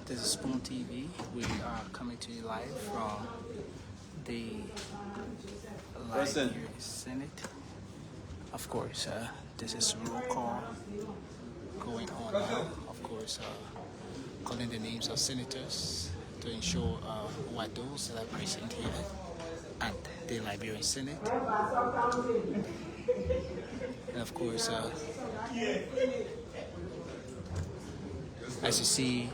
This is Spoon TV. We are coming to you live from the Liberian Senate. Of course, this is roll call going on now. Of course, calling the names of senators to ensure who are those that are present here at the Liberian Senate. And of course, as you see,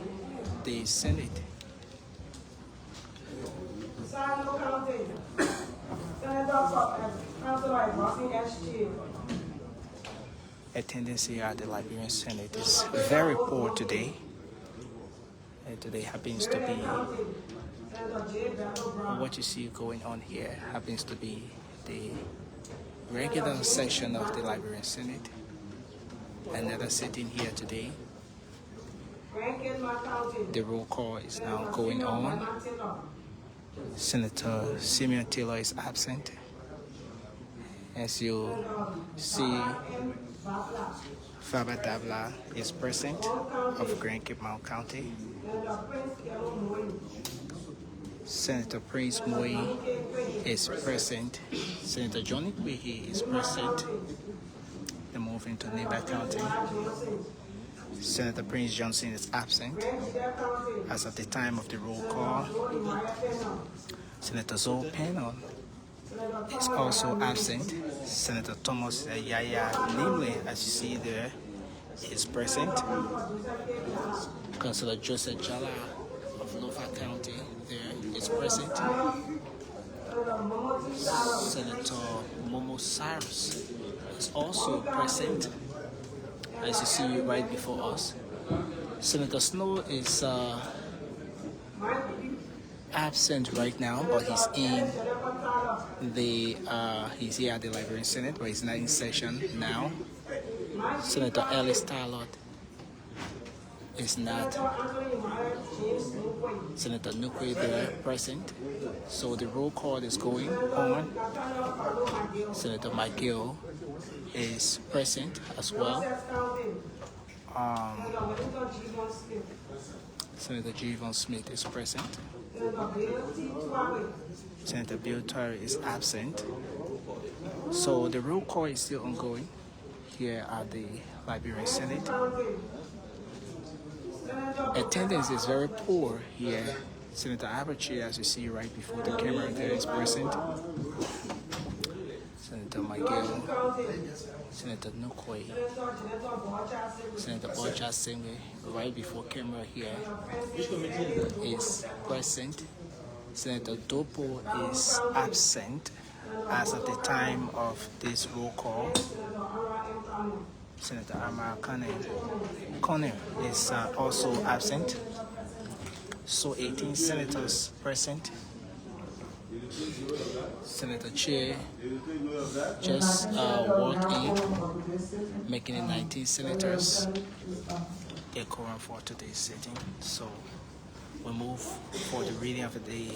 the Senate. Attendance here at the Liberian Senate is very poor today. Today happens to be what you see going on here happens to be the regular session of the Liberian Senate. Another sitting here today. The roll call is now going on. Senator Simeon Taylor is absent. As you see, Faber Dabla is present of Grand Cape Mount County. Senator Prince Moyi is present. Senator Johnny Kwehi is present. Then moving to Neighbor County. Senator Prince Johnson is absent as at the time of the roll call. Senator Zoe Pennon is also absent. Senator Thomas Yaya Nimley, as you see there, is present. Councillor Joseph Jala of Lofa County there is present. Senator Momo Cyrus is also present, as you see right before us. Senator Snow is absent right now, but he's in the he's here at the Liberian Senate, but he's not in session now. Senator Ellis Talot is not. Senator Nukwe there present. So the roll call is going on. Senator Michael is present as well. Senator Javon Smith is present. Senator Bill Torrey is absent. So the roll call is still ongoing here at the Liberian Senate. Attendance is very poor here. Senator Abachi, as you see right before the camera there, is present. Senator Miguel, Senator Nukwe, Senator Bocha Singh, right before camera here, is present. Senator Dopo is absent as at the time of this roll call. Senator Amara Connor is also absent. So 18 senators present. Senator Che just walked in, making it 19 senators. They're quorum for today's sitting. So we move for the reading of the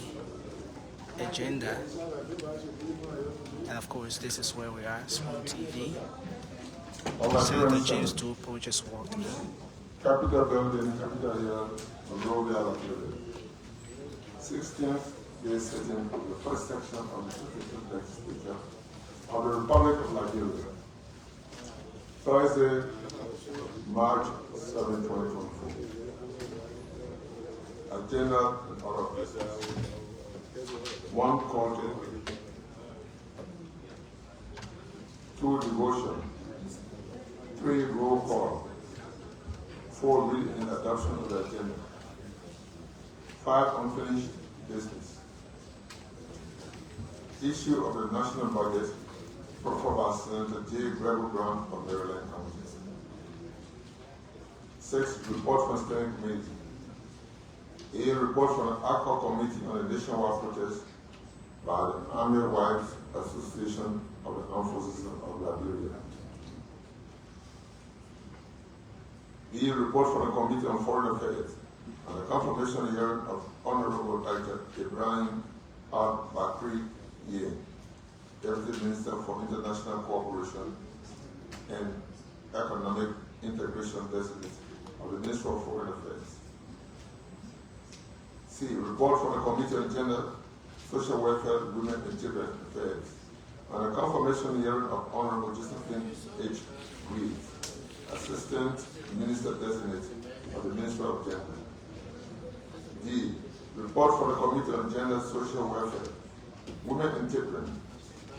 agenda. And of course, this is where we are, Spoon TV. Senator James Dupo just walked in. Capitol Building, Capitol Hill, Monrovia located. 16th day sitting of the first section of the 52nd legislature of the Republic of Liberia. Thursday, March 7, 2024. Agenda and other business. 1 call to 2 devotion. 3 roll call. 4 reading and adoption of the agenda. 5 unfinished business. Issue of the national budget proposed by Senator J. Gregory Brown of Maryland County. 6 report from steering committee. A report from the ACO committee on the nationwide protest by the Army Wives Association of the Armed Forces of Liberia. B. Report from the Committee on Foreign Affairs on the confirmation hearing of Honorable Dr. Ibrahim Al-Bakri Ye, Deputy Minister for International Cooperation and Economic Integration Designate of the Ministry of Foreign Affairs. C. Report from the Committee on Gender, Social Welfare, Women and Children Affairs on the confirmation hearing of Honorable Josephine H. Reed, Assistant Minister Designate of the Ministry of Gender. D. Report from the Committee on Gender, Social Welfare, Women and Children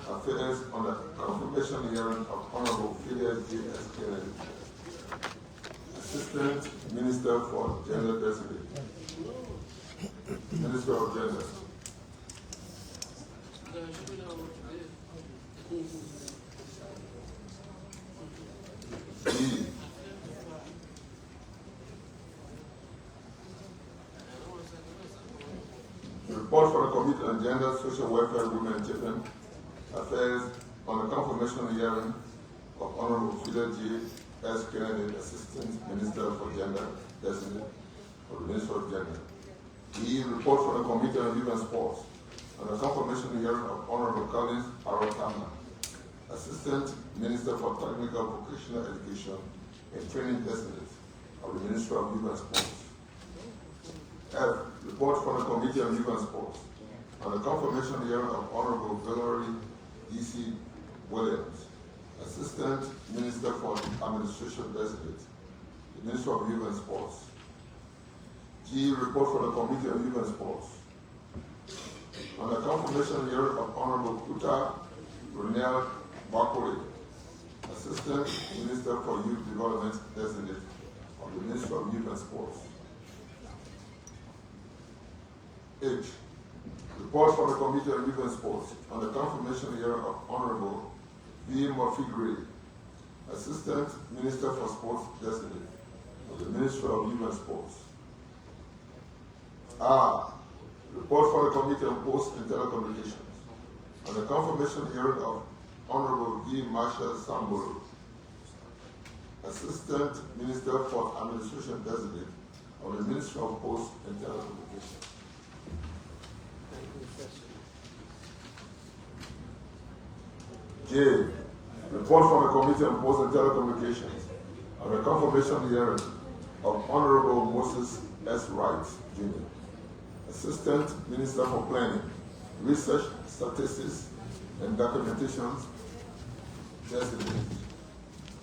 Affairs on the confirmation hearing of Honorable Philia J.S. Kennedy, Assistant Minister for Gender Designate, Minister of Gender. D. Report for the Committee on Gender, Social Welfare, Women and Children Affairs on the confirmation hearing of Honorable Philia J.S. Kennedy, Assistant Minister for Gender Designate of the Ministry of Gender. E. Report from the Committee on Youth and Sports on the confirmation hearing of Honorable Collins Arotama, Assistant Minister for Technical Vocational Education and Training Designate of the Ministry of Youth and Sports. F. Report from the Committee on Youth and Sports on the confirmation hearing of Honorable Valerie D.C. Williams, Assistant Minister for Administration Designate, the Ministry of Youth and Sports. G. Report from the Committee on Youth and Sports on the confirmation hearing of Honorable Kuta Ronel Bakore, Assistant Minister for Youth Development Designate of the Ministry of Youth and Sports. H. Report from the Committee on Youth and Sports on the confirmation hearing of Honorable V. Murphy Gray, Assistant Minister for Sports Designate of the Ministry of Youth and Sports. R. Report from the Committee on Posts and Telecommunications on the confirmation hearing of Honorable V. Marshall Sambolo, Assistant Minister for Administration Designate of the Ministry of Posts and Telecommunications. J. Report from the Committee on Posts and Telecommunications on the confirmation hearing of Honorable Moses S. Wright, Jr., Assistant Minister for Planning, Research, Statistics, and Documentations Designate,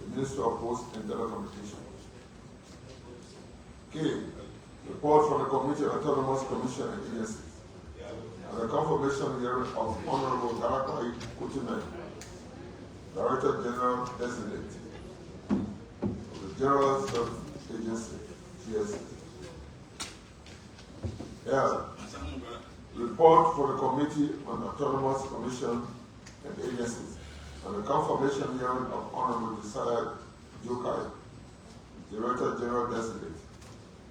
the Ministry of Posts and Telecommunications. K. Report from the Committee on Autonomous Commission and Agencies on the confirmation hearing of Honorable Garakai Kutume, Director General Designate of the General Service Agency, GSA. L. Report for the Committee on Autonomous Commission and Agencies on the confirmation hearing of Honorable Josiah Jokai, Director General Designate,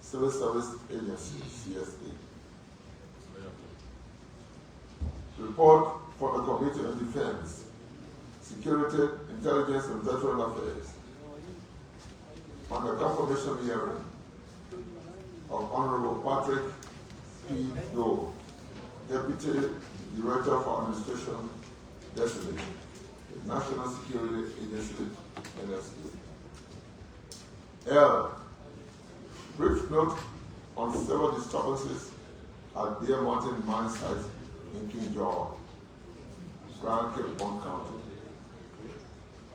Civil Service Agency, CSA. Report for the Committee on Defense, Security, Intelligence, and Veteran Affairs on the confirmation hearing of Honorable Patrick P. Doe, Deputy Director for Administration Designate, the National Security Agency, NSA. L. Brief note on several disturbances at Bear Mountain mine site in King George, Grand Cape, Bond County.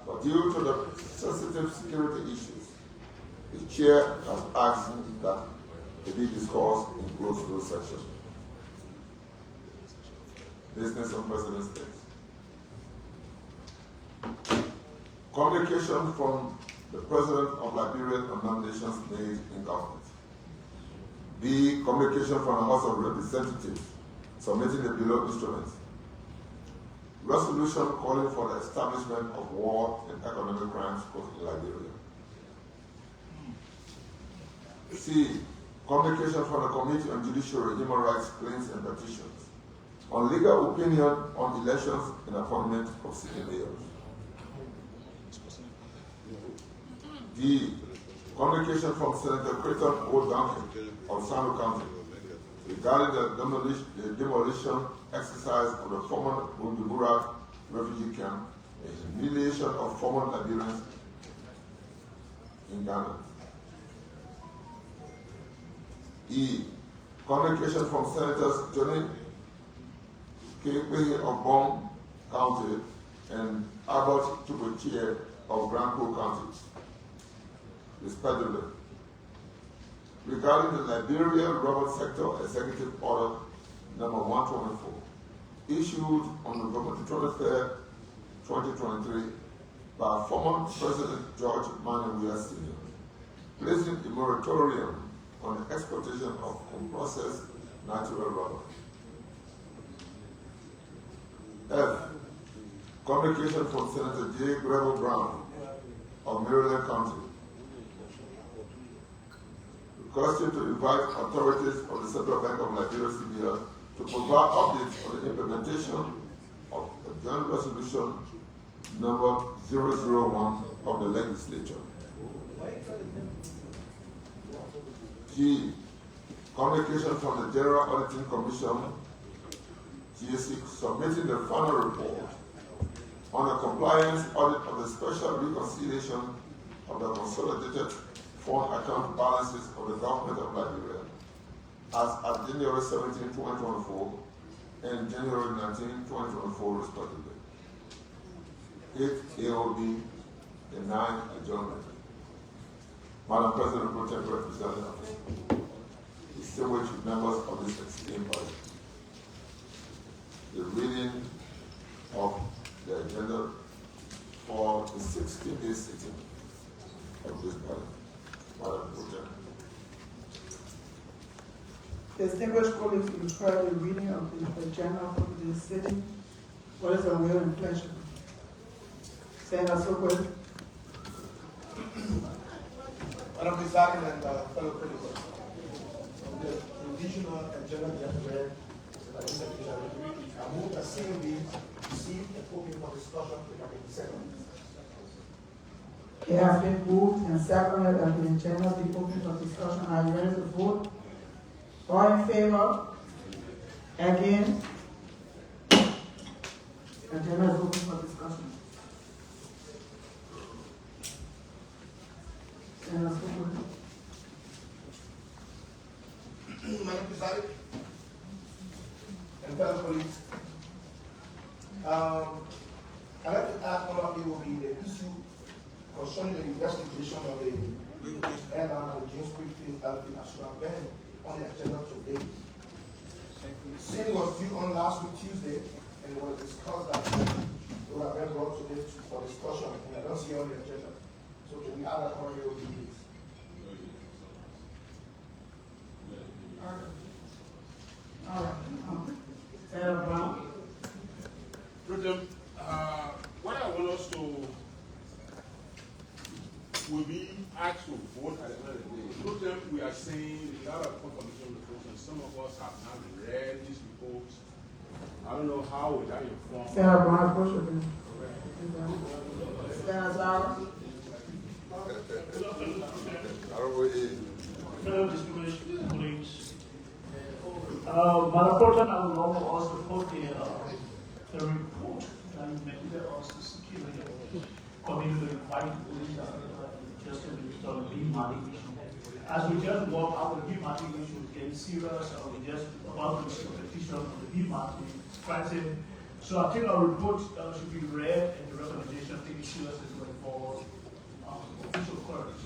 But due to the sensitive security issues, the chair has asked that it be discussed in closed session. Business on President's Day. Communication from the President of Liberia on nominations made in government. B. Communication from the House of Representatives submitting the below instruments. Resolution calling for the establishment of war and economic crimes court in Liberia. C. Communication from the Committee on Judiciary, Human Rights, Claims and Petitions on legal opinion on elections and appointment of city mayors. D. Communication from Senator Creighton O. Duncan of Sano County regarding the demolition exercise of the former Bundibura refugee camp and humiliation of former Liberians in Ghana. E. Communication from Senators Johnny Kekwe of Bong County and Albert Chukwuchie of Granco County, respectively, regarding the Liberian Rubber Sector Executive Order number 124, issued on November 23, 2023, by former President George Manuel Sr., placing a moratorium on the exportation of unprocessed natural rubber. F. Communication from Senator J. Greville Brown of Maryland County, requesting to invite authorities of the Central Bank of Liberia (CBN) to provide updates on the implementation of the Joint Resolution number 001 of the legislature. G. Communication from the General Auditing Commission, GAC, submitting the final report on the compliance audit of the special reconciliation of the consolidated fund account balances of the government of Liberia as at January 17, 2024 and January 19, 2024 respectively. 8 AOB and 9 adjournment. Madam President, Pro Tempore Representative, distinguished members of this esteemed body, the reading of the agenda for the 16-day sitting of this body. Madam Pro Tempore. Distinguished colleagues, you've heard the reading of the agenda for this sitting. What is the will and pleasure? Senator Sokwe. Madam President and fellow colleagues, the provisional agenda just read by the Secretary, I move that CMB receive and open for discussion regarding the second. It has been moved and seconded that the agenda be open for discussion. Are you ready to vote? All in favor? Against? Agenda is open for discussion. Senator Sokwe. Madam President and fellow colleagues, I'd like to ask all of you will be the issue concerning the investigation of the airline of James Quickfield Alvin Ashura Ben on the agenda today. Since it was due on last week Tuesday and it was discussed that it would have been brought today for discussion and I don't see it on the agenda. So can we add that on your please? All right. Senator Brown. What I want us to will be asked to vote at the end of the day. Problem we are saying a lot of confirmation reports, and some of us have not read these reports. I don't know how would that inform. Senator Brown, push it. Senator Zara. Fellow distinguished colleagues, Madam President, I would also support the report that the security committee will invite just to install the B-marking issue. As we just walk out, the B-marking issue is getting serious, we just about to receive a petition on the B-marking pricing. So I think our report should be read and the recommendation taken seriously going forward. Official courage.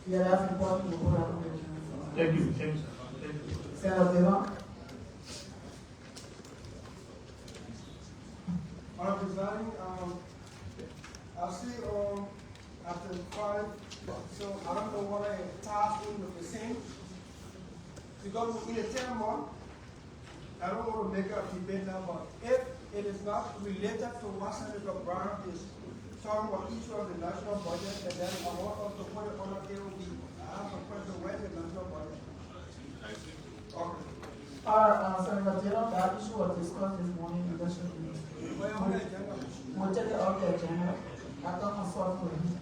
Yeah, that's important. Thank you, sir. Thank you. Senator Dillon. Madam President, I see after 5, so I don't know what I tasked with the same. Because in a 10 month, I don't want to make a debate now, but if it is not related to what Senator Brown is talking about issue of the national budget, and then I want us to put it on the table. I have a question, where's the national budget? Okay. Senator Dillon, that issue was discussed this morning in the session. We'll take it off the agenda. After consulting with him,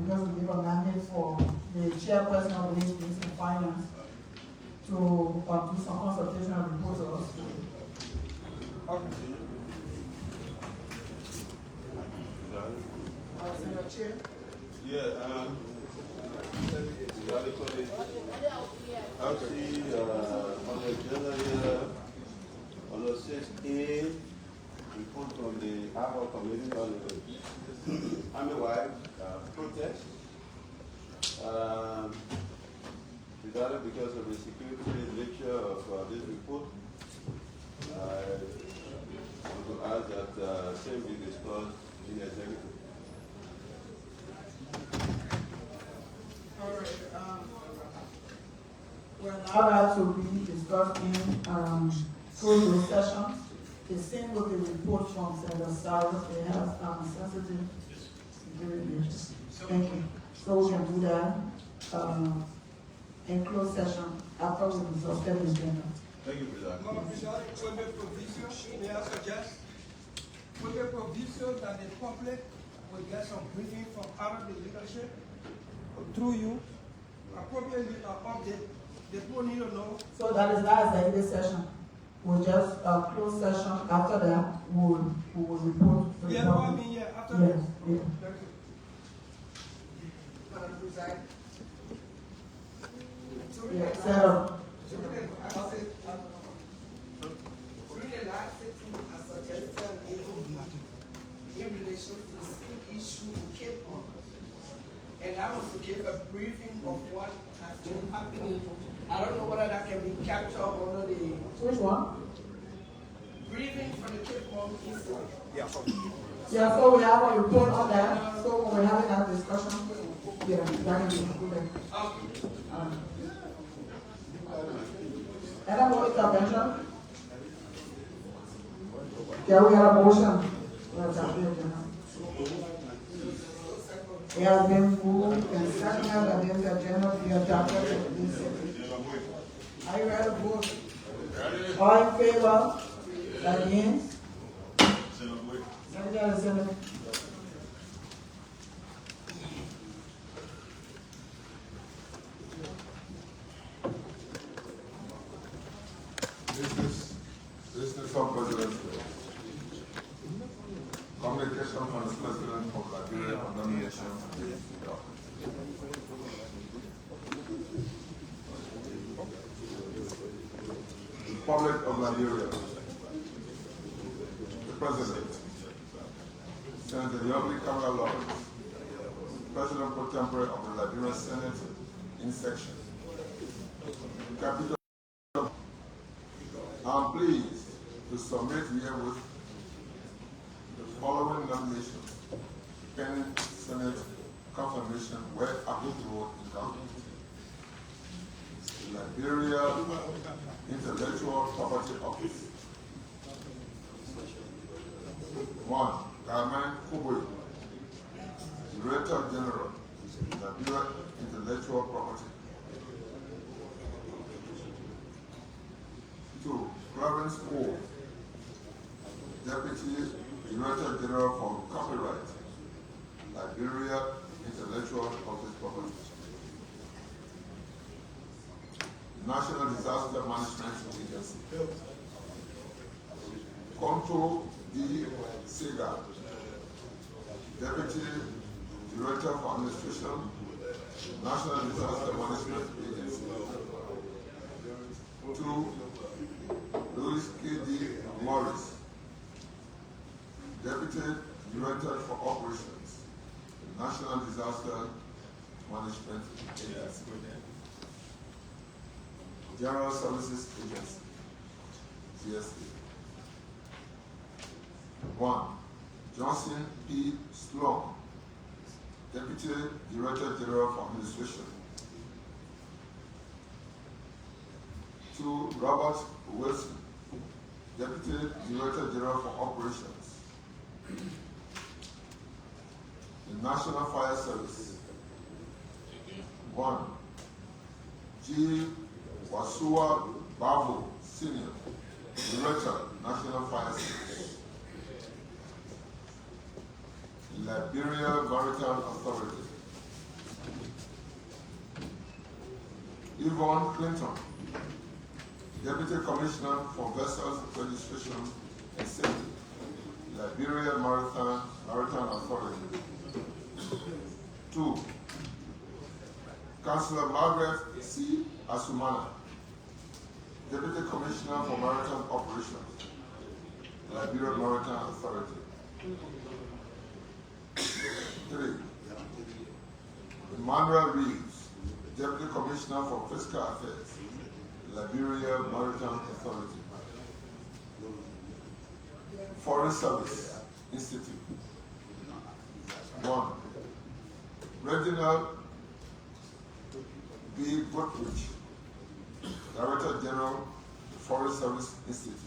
because we give a mandate for the chairperson of the Ministry of Finance to do some consultation and report to us. Okay. Chair. Yeah, actually, on the agenda here, on the 6A, report from the Harbour Committee on the Army-wide protest. Regarding because of the security nature of this report, I want to ask that same be discussed in executive. All right, we're now about to be discussing, closed session. The same with the report from Senator Cyrus, they have, sensitive security issues. Thank you. So we can do that, in closed session after we exhausted the agenda. Thank you, President. Madam President, with the provision, may I suggest, with the provision that the public will get some briefing from out of the leadership, through you, appropriately update, the people need to know. So that is not executive session. We'll just, closed session, after that, we will report to the Yeah, no, I public. mean, yeah, after Yes, that. yes. Thank you. Madam President. Yeah, Sarah. During the last sitting, I suggested in relation to the same issue in Cape Town. And I was to give a briefing of what has been happening. I don't know whether that can be captured under the Which one? briefing from the Cape Town incident. Yeah, so we have a report on that, so when we're having that discussion, yeah, that can be included. And I'm going to intervention. Yeah, we have a motion. It has been moved and seconded that this agenda be adopted at this session. Are you ready to vote? All in favor? Against? Secretary Senate. Business of President. Communication from the President of Liberia on nomination of the Speaker. Republic of Liberia. The President. Senator Yobli Kamala Lawrence, President pro tempore of the Liberian Senate in section. Capital. I'm pleased to submit herewith the following nominations pending Senate confirmation where applicable in government. Liberia Intellectual Property Office. 1. Carmen Kubwe, Director General, Liberia Intellectual Property. 2. Clarence Cole, Deputy Director General for Copyright, Liberia Intellectual Property. National Disaster Management Agency. Control D. Sega, Deputy Director for Administration, National Disaster Management Agency. 2. Louis K.D. Morris, Deputy Director for Operations, National Disaster Management Agency. General Services Agency, GSA. 1. Johnson P. Sloan, Deputy Director General for Administration. 2. Robert Wilson, Deputy Director General for Operations. The National Fire Service. 1. G. Wasua Babu, Senior, Director, National Fire Service. Liberia Maritime Authority. Yvonne Clinton, Deputy Commissioner for Vessels Registration and Safety, Liberia Maritime Authority. 2. Councillor Margaret C. Asumana, Deputy Commissioner for Maritime Operations, Liberian Maritime Authority. 3. Emmanuel Reeves, Deputy Commissioner for Fiscal Affairs, Liberian Maritime Authority. Foreign Service Institute. 1. Reginald B. Goodrich, Director General, Foreign Service Institute.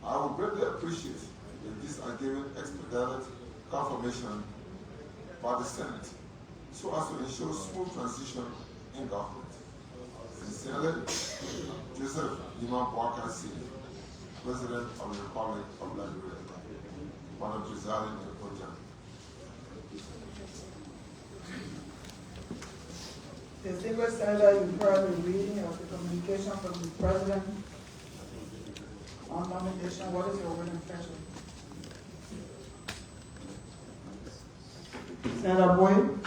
I would greatly appreciate if these are given expedited confirmation by the Senate so as to ensure smooth transition in government. Sincerely, Joseph Iman Boaka C., President of the Republic of Liberia, one of presiding in the project. Distinguished Senator, you've heard the reading of the communication from the President on nomination. What is your winning pleasure? Senator Boyd?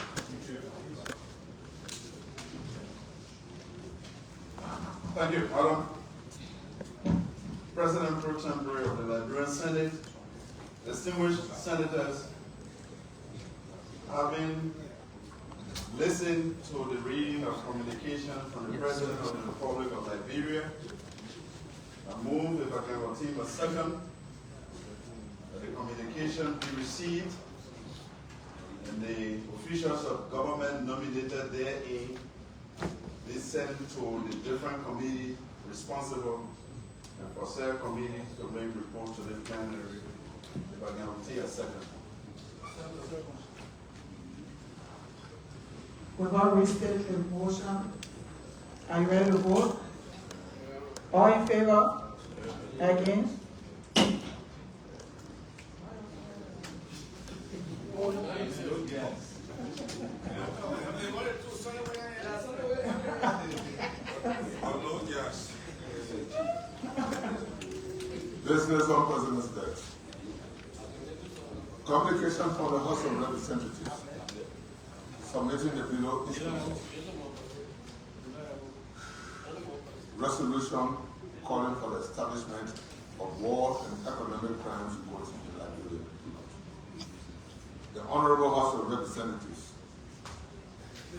Thank you, Madam President Pro Tempore of the Liberian Senate, distinguished senators, having listened to the reading of communication from the President of the Republic of Liberia, I move, if I can obtain a second, that the communication be received and the officials of government nominated therein be sent to the different committee responsible and for said committee to make report to the plenary. If I can obtain a second. We're going to restate the motion. Are you ready to vote? All in favor? Against? Business on President's desk. Communication from the House of Representatives submitting the below instrument. Resolution calling for the establishment of war and economic crimes courts in Liberia. The Honorable House of Representatives,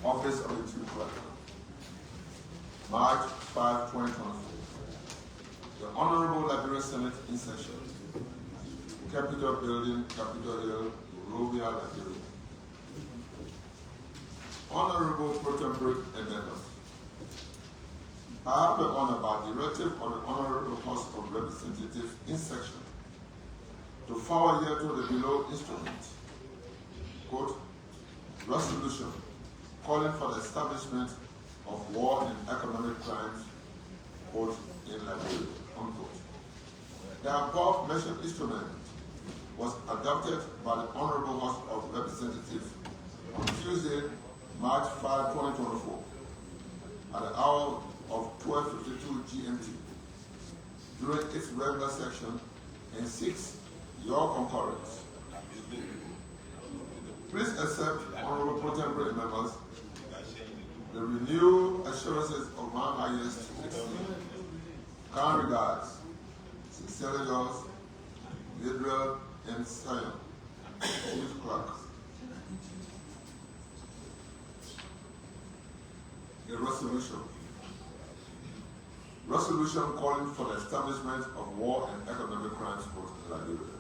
Office of the Chief Clerk, March 5, 2024. The Honorable Liberian Senate in session, Capitol Building, Capitol Hill, Monrovia, Liberia. Honorable Pro Tempore and members, I have the honor by directive of the Honorable House of Representatives in session to forward here to the below instrument, quote, resolution calling for the establishment of war and economic crimes, quote, in Liberia, unquote. The above mentioned instrument was adopted by the Honorable House of Representatives on Tuesday, March 5, 2024, at the hour of 12:52 GMT, during its regular session, and seeks your concurrence. Please accept, Honorable Pro Tempore members, the renewed assurances of my highest esteem. Kind regards, sincerely yours, Liberian and Sion, Chief Clerk. A resolution. Resolution calling for the establishment of war and economic crimes court in Liberia.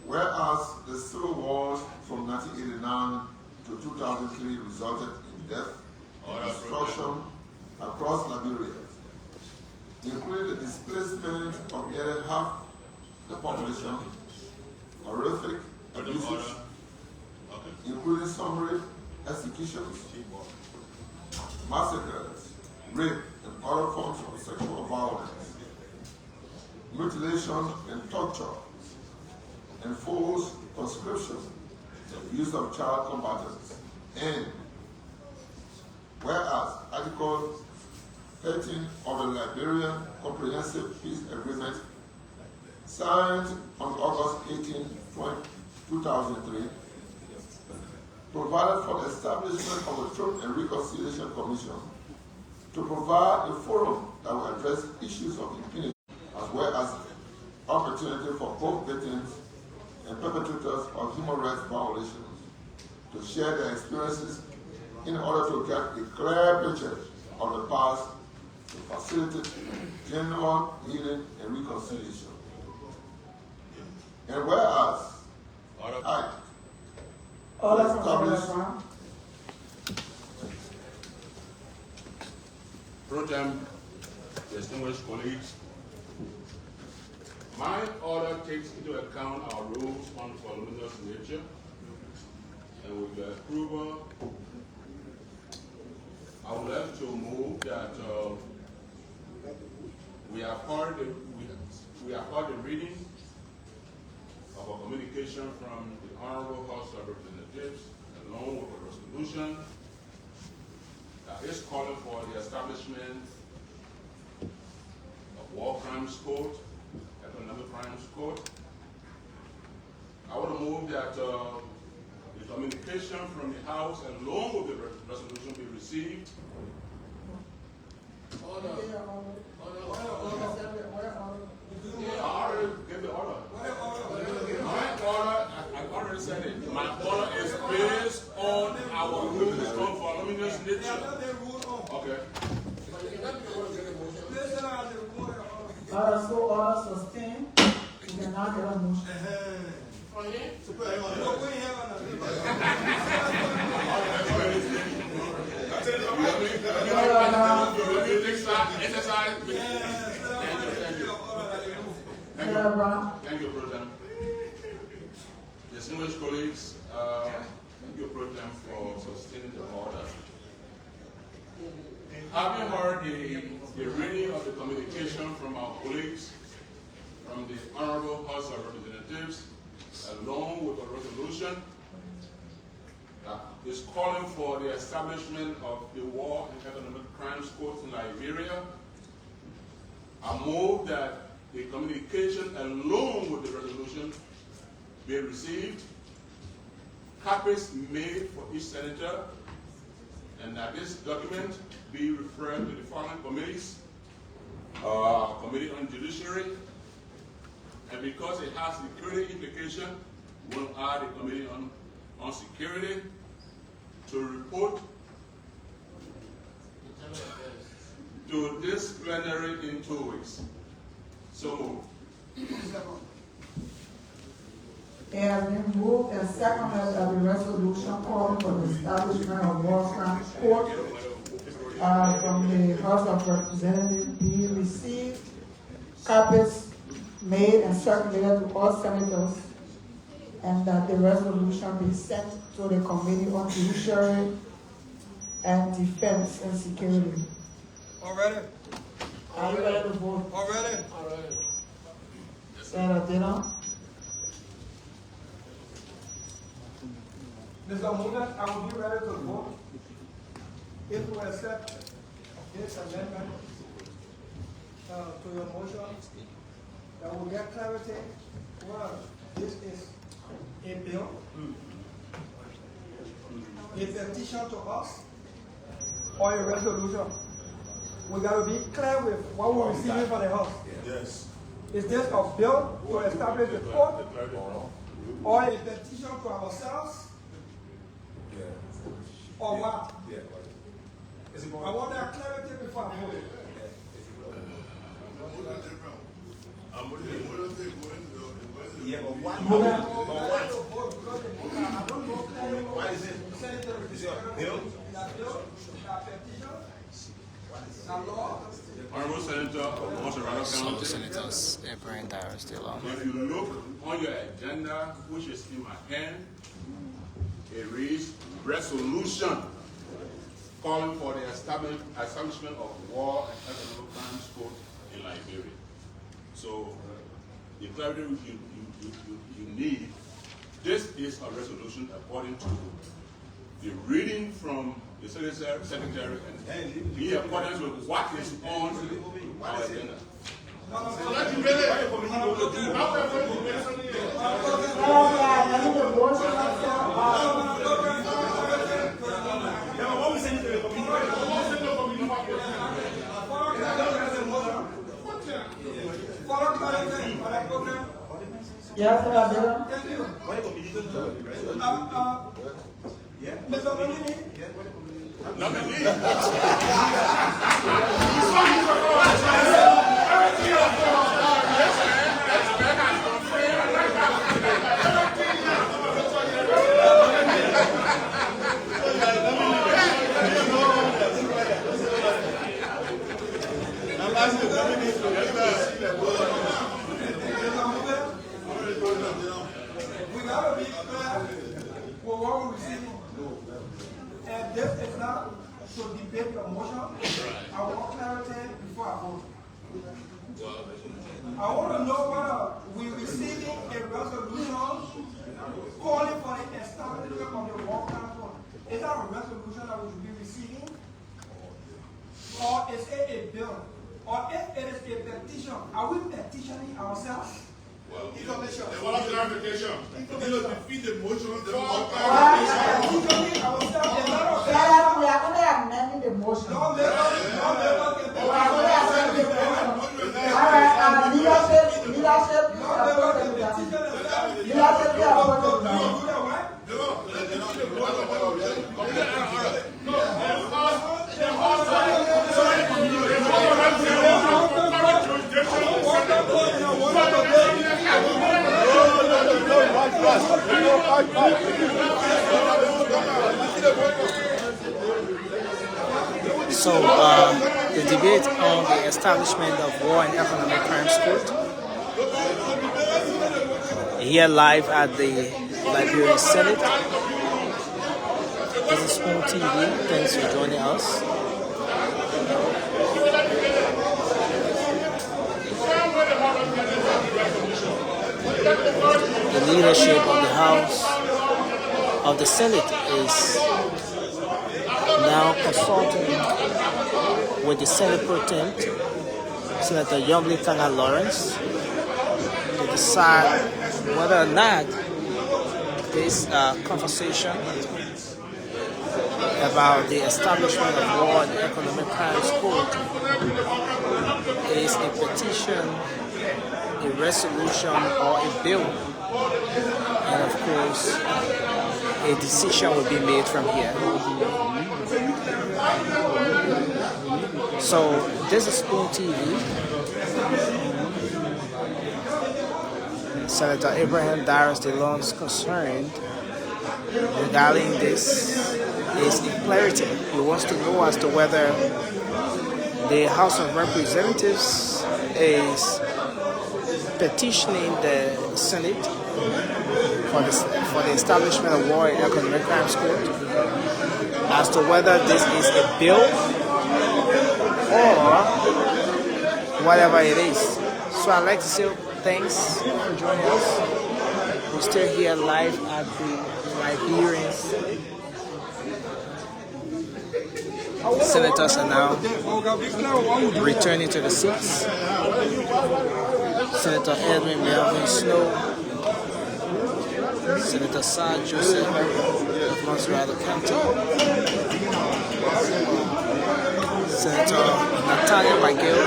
Whereas the civil wars from 1989 to 2003 resulted in death and destruction across Liberia, including the displacement of nearly half the population, horrific abuses, including summary executions, massacres, rape, and other forms of sexual violence, mutilation and torture, enforced conscription, the use of child combatants, and whereas Article 13 of the Liberian Comprehensive Peace Agreement signed on August 18, 2003, provided for the establishment of a Truth and Reconciliation Commission to provide a forum that will address issues of impunity as well as opportunity for both victims and perpetrators of human rights violations to share their experiences in order to get a clear picture of the past to facilitate genuine healing and reconciliation. And whereas I established Program, distinguished colleagues, my order takes into account our rules on voluminous nature, and with your approval, I would like to move that we have heard the reading of a communication from the Honorable House of Representatives, along with a resolution that is calling for the establishment of War Crimes Code, Economic Crimes Code. I want to move that the communication from the House along with the resolution be received. I already gave the order. My order, I already said it. My order is based on our rules on voluminous nature. Okay. So order sustained. We can now get a motion. Thank you, President. Distinguished colleagues, thank you, President, for sustaining the order. Having heard the reading of the communication from our colleagues from the Honorable House of Representatives, along with a resolution that is calling for the establishment of the War and Economic Crimes Court in Liberia, I move that the communication along with the resolution be received, copies made for each senator, and that this document be referred to the following committees: Committee on Judiciary, and because it has security implication, we'll add the Committee on Security to report to this plenary in 2 weeks. So moved. It has been moved and seconded that the resolution calling for the establishment of War Crimes Court from the House of Representatives be received, copies made and circulated to all senators, and that the resolution be sent to the Committee on Judiciary and Defense and Security. Already? Are you ready to vote? Already? Senator Dino? Mr. Muda, I will be ready to vote if we accept this amendment to your motion, that will get clarity whether this is a bill, a petition to us, or a resolution. We got to be clear with what we're receiving from the House. Yes. Is this a bill to establish the court, or a petition to ourselves, or what? I want that clarity before I vote. Yeah, but what? Why is it? Is it a bill? Honorable Senator of Monserrado Some County, senators, Abraham Dyer is still on. if you look on your agenda, which is in my hand, it reads resolution calling for the establishment of War and Economic Crimes Court in Liberia. So the clarity you need, this is a resolution according to the reading from the Secretary and be according to what is on our agenda. So let you really. Yes, sir. Thank you. Mr. Dominic? We gotta be clear for what we're receiving. And this is not to debate your motion. I want clarity before I vote. I want to know whether we're receiving a resolution calling for the establishment of the work transport. Is that a resolution that we should be receiving? Or is it a bill? Or if it is a petition, are we petitioning ourselves? Well, information. They want clarification. They will defeat the motion. They want We are only amending the motion. No, We are only amending the motion. All right, leadership, we are voting. Leadership, we are voting. So the debate on the establishment of War and Economic Crimes Court here live at the Liberian Senate. This is Spoon TV. Thanks for joining us. The leadership of the House of the Senate is now consulting with the Senate Pro Tem, Senator Youngbley Kanga Lawrence, to decide whether or not this conversation about the establishment of War and Economic Crimes Court is a petition, a resolution, or a bill. And of course, a decision will be made from here. So this is Spoon TV. Senator Abraham Darius DeLong's concern regarding this is in clarity. He wants to know as to whether the House of Representatives is petitioning the Senate for the establishment of War and Economic Crimes Court, as to whether this is a bill or whatever it is. So I'd like to say thanks for joining us. We're still here live at the Liberian Senate. Senators are now returning to the seats. Senator Edwin Melvin Snow, Senator Sir Joseph of Monserrado County, Senator Natalia Miguel,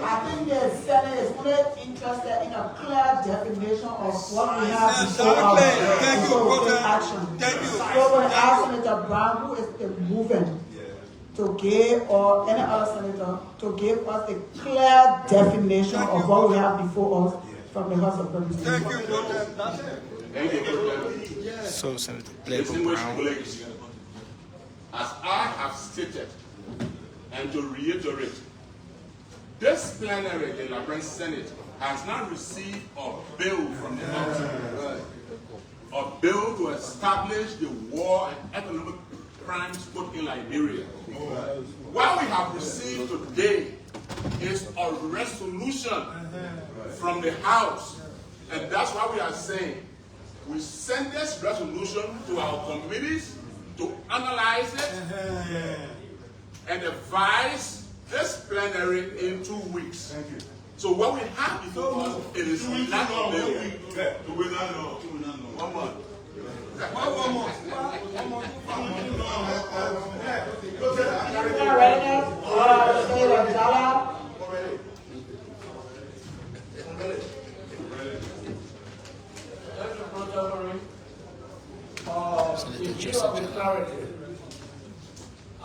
I think the Senate is really interested in a clear definition of what we have before action. So when I ask Senator Brown, who is the movement, to give, or any other senator, to give us a clear definition of what we have before us from the House of Representatives. Thank you, brother. That's it. Thank you, President. So, Senator Blair Distinguished Brown. colleagues, as I have stated, and to reiterate, this plenary in the Liberian Senate has not received a bill from the House, a bill to establish the war and economic crimes put in Liberia. What we have received today is a resolution from the House, and that's why we are saying we send this resolution to our committees to analyze it and advise this plenary in 2 weeks. Thank you. So what we have before us, it is not a bill. One month.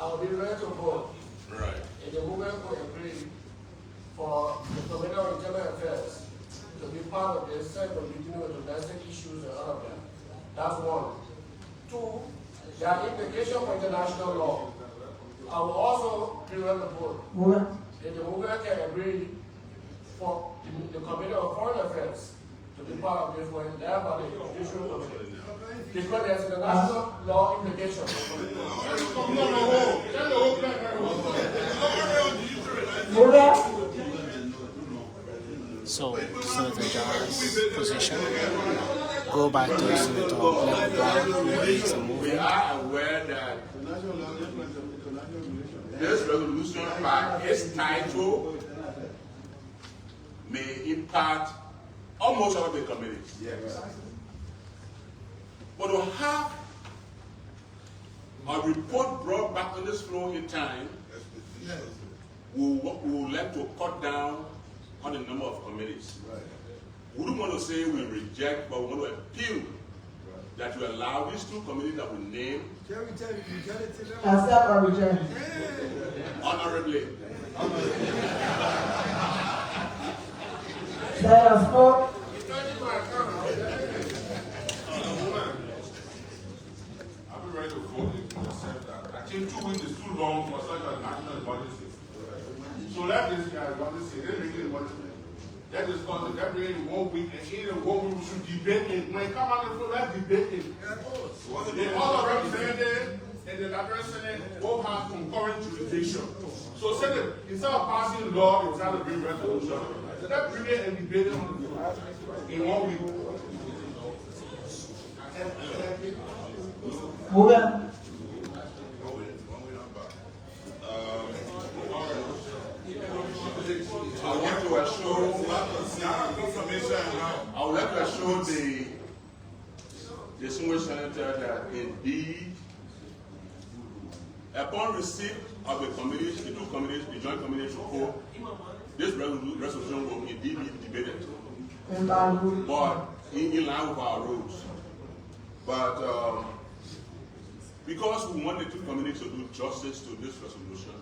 I'll be ready to vote. Right. In the movement we agree for the Committee on Internal Affairs to be part of the segment dealing with domestic issues and all of that. That's one. Two, there are implications for international law. I will also be ready to vote. If the movement can agree for the Committee on Foreign Affairs to be part of this one, thereby the judicial committee. Because there's international law implications. So, Senator John's position. Go back to Senator Blair Brown, who is a We movement. are aware that this resolution, by its title, may impact almost all the committees. Yes. But to have a report brought back on this floor in time, we would like to cut down on the number of committees. Right. We don't want to say we reject, but we want to appeal that you allow these two committees that we name Accept or reject. honorably. Let us vote. I'll be ready to vote if you accept that. I think 2 weeks is too long for such a national emergency. So let this guy emergency, then make it emergency. That is because that bring in 1 week, and in 1 week we should debate it. When it come out of the floor, let's debate it. The House of Representatives and the Liberian Senate both have concurrent jurisdiction. So Senate, instead of passing law, it's not a bring resolution. So let's bring it and debate it on the floor in 1 week. Move it. I want to assure, I would like to assure the distinguished senator that indeed, upon receipt of the committees, the two committees, the joint committees report, this resolution will indeed be debated. But in line with our rules. But because we want the two committees to do justice to this resolution,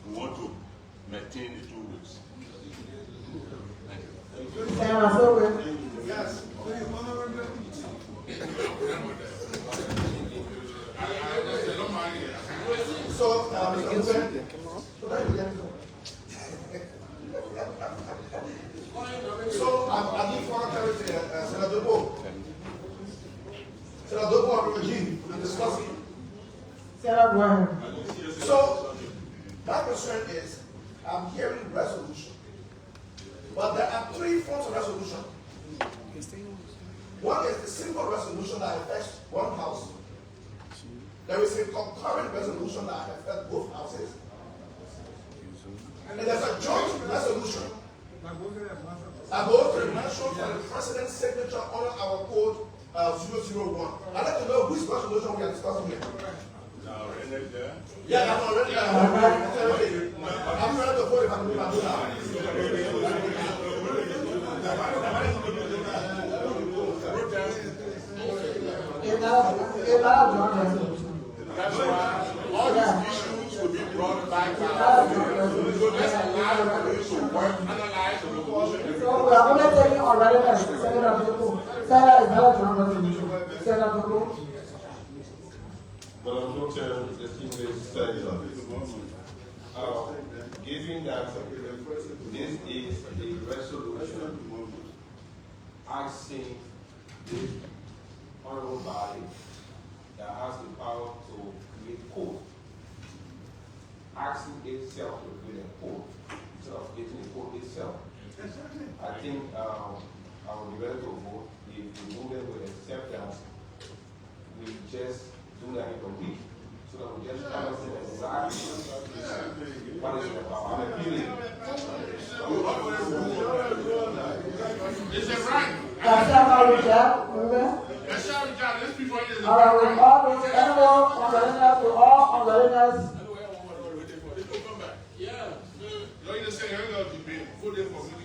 we want to maintain the 2 weeks. Thank you. Yes. So, I need for clarity, Senator Bo. Senator Bo, Regime, and discussing. So, my concern is, I'm hearing resolution. But there are 3 forms of resolution. One is the simple resolution that affects one house. There is a concurrent resolution that affects both houses. And there's a joint resolution that goes to the mention for the president's signature under our code 001. I'd like to know which resolution we are discussing here. Yeah, I'm already there. I'm ready to vote if I'm going to do That's why all these issues will be brought it back out. So let's allow the police to work, analyze the resolution. So we are only taking on readiness. Senator Joko. Senator is not a joint resolution. Senator Joko. But I'm not telling the team is study on this. Given that this is a resolution asking this honorable body that has the power to create code, asking itself to create a code instead of getting a code itself. I think I would be ready to vote if the movement will accept that we just do that in a week. So that we just understand exactly what is about. I'm appealing. Is it right? That's how we reject. That's how we got this people in the All right, with all those, anyone on readiness, with all on readiness. Yeah. You just say you're going to debate. Vote for me.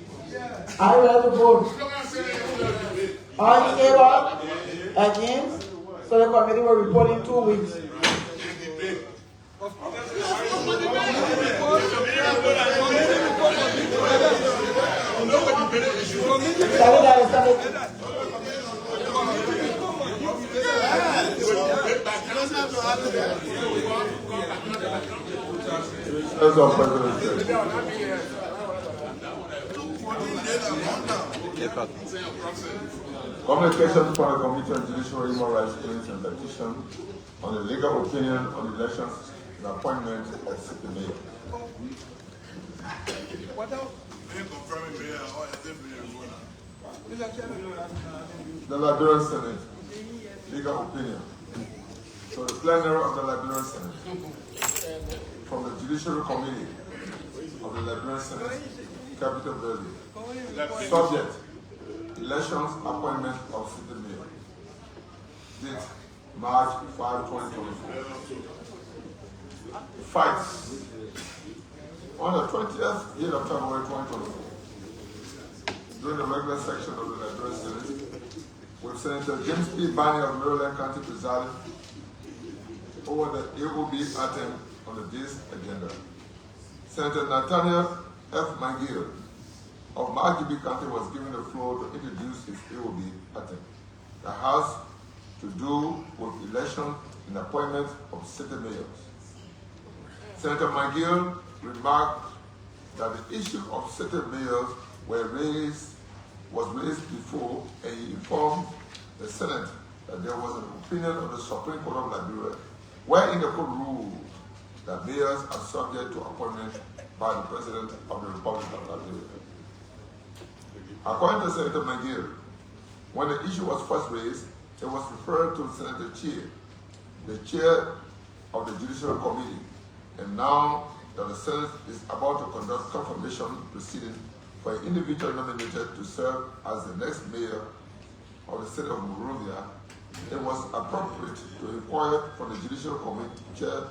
Are you ready to vote? You don't say you're going to debate. All in favor? Against? So the committee will report in 2 weeks. Communication from the Committee on Judicial Human Rights Claims and Petition on the legal opinion on the elections and appointment of city mayor. The Liberian Senate, legal opinion. So the plenary of the Liberian Senate, from the Judiciary Committee of the Liberian Senate, Capital Building, subject, elections, appointment of city mayor. Date, March 5, 2024. Fights. On the 20th day of February 2024, during the regular section of the Liberian Senate, with Senator James P. Barney of Maryland County presiding over the AOB item on the day's agenda. Senator Nathaniel F. McGill of Margibi County was given the floor to introduce his AOB item. The House to do with election and appointment of city mayors. Senator McGill remarked that the issue of city mayors was raised before, and he informed the Senate that there was an opinion of the Supreme Court of Liberia wherein the court ruled that mayors are subject to appointment by the President of the Republic of Liberia. According to Senator McGill, when the issue was first raised, it was referred to Senator Chair, the chair of the Judicial Committee, and now that the Senate is about to conduct confirmation proceedings for an individual nominated to serve as the next mayor of the city of Monrovia, it was appropriate to inquire from the Judicial Committee chair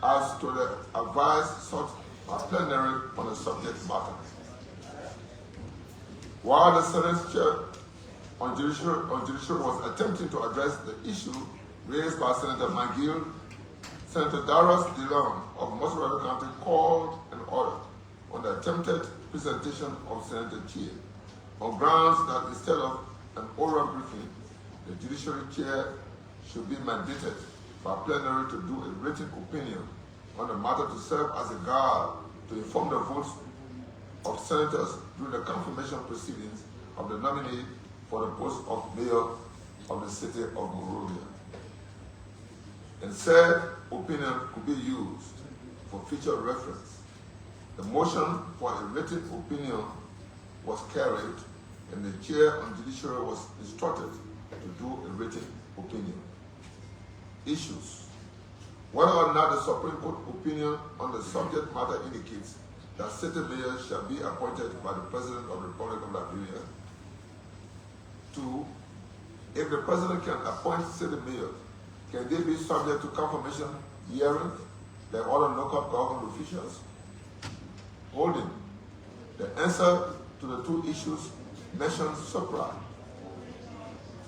as to the advice sought by plenary on the subject matter. While the Senate chair on judicial was attempting to address the issue raised by Senator McGill, Senator Darius DeLong of Mosquito County called an order on the attempted presentation of Senator Chair on grounds that instead of an oral briefing, the judiciary chair should be mandated by plenary to do a written opinion on the matter to serve as a guard to inform the votes of senators during the confirmation proceedings of the nominee for the post of mayor of the city of Monrovia. And said opinion could be used for future reference. The motion for a written opinion was carried, and the chair on judiciary was instructed to do a written opinion. Issues. Whether or not the Supreme Court opinion on the subject matter indicates that city mayors shall be appointed by the President of the Republic of Liberia. 2, if the President can appoint city mayors, can they be subject to confirmation hearing like other local government officials? Holding. The answer to the two issues mentioned supra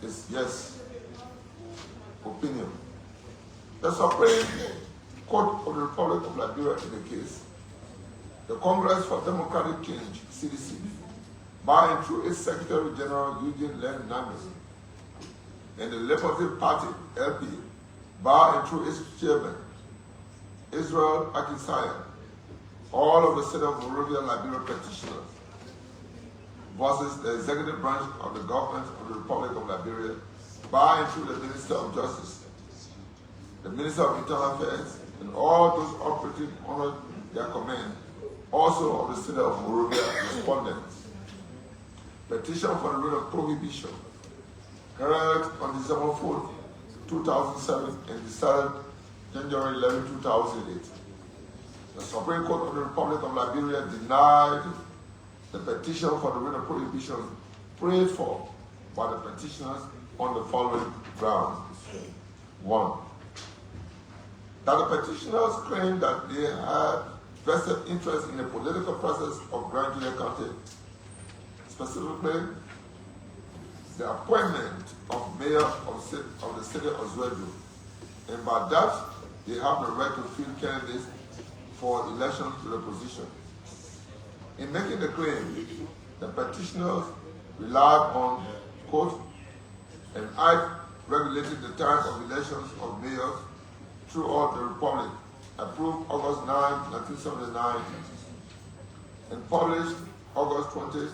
is yes. Opinion. The Supreme Court of the Republic of Liberia in the case, the Congress for Democratic Change, CDC, by and through its Secretary General Eugene Len Namis, and the Liberty Party, LP, by and through its chairman, Israel Akisaya, all of the state of Monrovia, Liberia petitioners, versus the executive branch of the government of the Republic of Liberia, by and through the Minister of Justice, the Minister of Internal Affairs, and all those operating under their command, also of the state of Monrovia respondents. Petition for the writ of prohibition, heard on December 4th, 2007, and decided January 11, 2008. The Supreme Court of the Republic of Liberia denied the petition for the writ of prohibition prayed for by the petitioners on the following grounds. 1. That the petitioners claim that they had vested interest in the political process of Grand Junior County, specifically the appointment of mayor of the city of Zwedu, and by that they have the right to field candidates for election to the position. In making the claim, the petitioners relied on, quote, an act regulating the time of elections of mayors throughout the Republic, approved August 9, 1979, and published August 20,